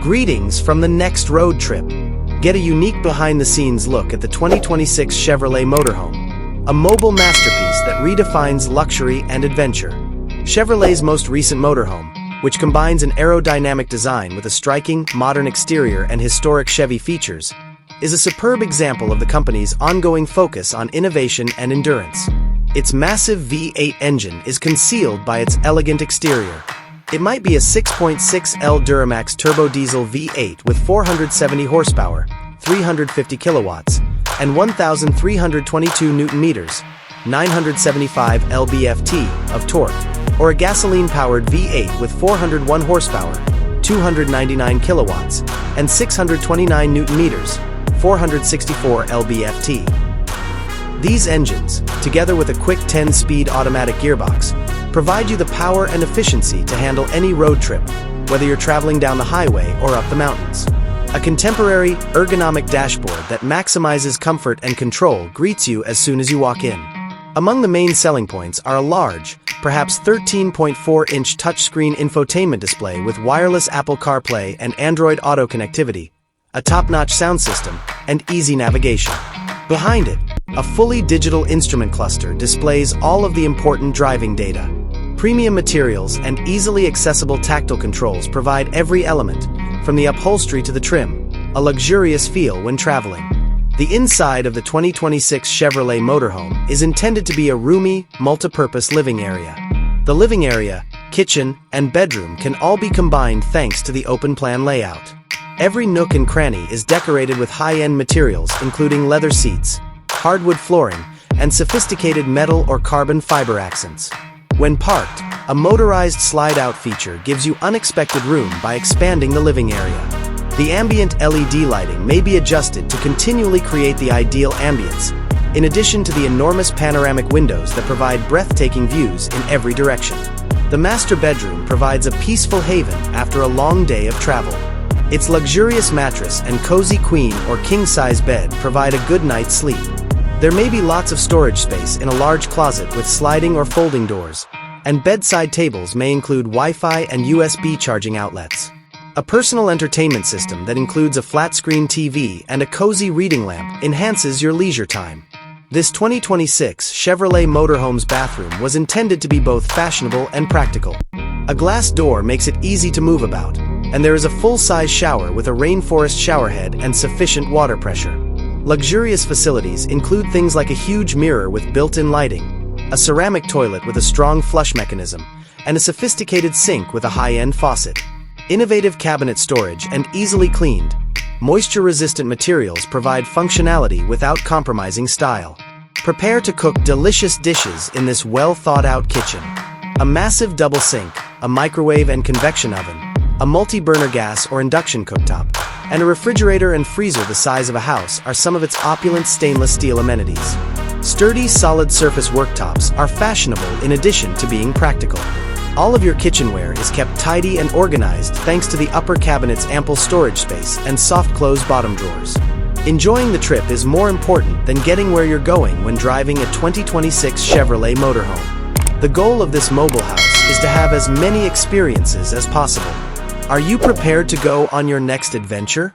Greetings from the next road trip. Get a unique behind-the-scenes look at the 2026 Chevrolet Motorhome, a mobile masterpiece that redefines luxury and adventure. Chevrolet's most recent motorhome, which combines an aerodynamic design with a striking, modern exterior and historic Chevy features, is a superb example of the company's ongoing focus on innovation and endurance. Its massive V8 engine is concealed by its elegant exterior. It might be a 6.6L Duramax Turbo-Diesel V8 with 470 horsepower, 350 kilowatts, and 1,322 Newton-meters, 975 lb-ft of torque, or a gasoline-powered V8 with 401 horsepower, 299 kilowatts, and 629 Newton-meters, 464 lb-ft. These engines, together with a quick 10-speed automatic gearbox, provide you the power and efficiency to handle any road trip, whether you're traveling down the highway or up the mountains. A contemporary, ergonomic dashboard that maximizes comfort and control greets you as soon as you walk in. Among the main selling points are a large, perhaps 13.4-inch touchscreen infotainment display with wireless Apple CarPlay and Android Auto connectivity, a top-notch sound system, and easy navigation. Behind it, a fully digital instrument cluster displays all of the important driving data. Premium materials and easily accessible tactile controls provide every element, from the upholstery to the trim, a luxurious feel when traveling. The inside of the 2026 Chevrolet Motorhome is intended to be a roomy, multi-purpose living area. The living area, kitchen, and bedroom can all be combined thanks to the open-plan layout. Every nook and cranny is decorated with high-end materials including leather seats, hardwood flooring, and sophisticated metal or carbon fiber accents. When parked, a motorized slide-out feature gives you unexpected room by expanding the living area. The ambient LED lighting may be adjusted to continually create the ideal ambience, in addition to the enormous panoramic windows that provide breathtaking views in every direction. The master bedroom provides a peaceful haven after a long day of travel. Its luxurious mattress and cozy queen or king-size bed provide a good night's sleep. There may be lots of storage space in a large closet with sliding or folding doors, and bedside tables may include Wi-Fi and USB charging outlets. A personal entertainment system that includes a flat-screen TV and a cozy reading lamp enhances your leisure time. This 2026 Chevrolet Motorhome's bathroom was intended to be both fashionable and practical. A glass door makes it easy to move about, and there is a full-size shower with a rainforest showerhead and sufficient water pressure. Luxurious facilities include things like a huge mirror with built-in lighting, a ceramic toilet with a strong flush mechanism, and a sophisticated sink with a high-end faucet. Innovative cabinet storage and easily cleaned, moisture-resistant materials provide functionality without compromising style. Prepare to cook delicious dishes in this well-thought-out kitchen. A massive double sink, a microwave and convection oven, a multi-burner gas or induction cooktop, and a refrigerator and freezer the size of a house are some of its opulent stainless steel amenities. Sturdy, solid surface worktops are fashionable in addition to being practical. All of your kitchenware is kept tidy and organized thanks to the upper cabinet's ample storage space and soft-close bottom drawers. Enjoying the trip is more important than getting where you're going when driving a 2026 Chevrolet Motorhome. The goal of this mobile house is to have as many experiences as possible. Are you prepared to go on your next adventure?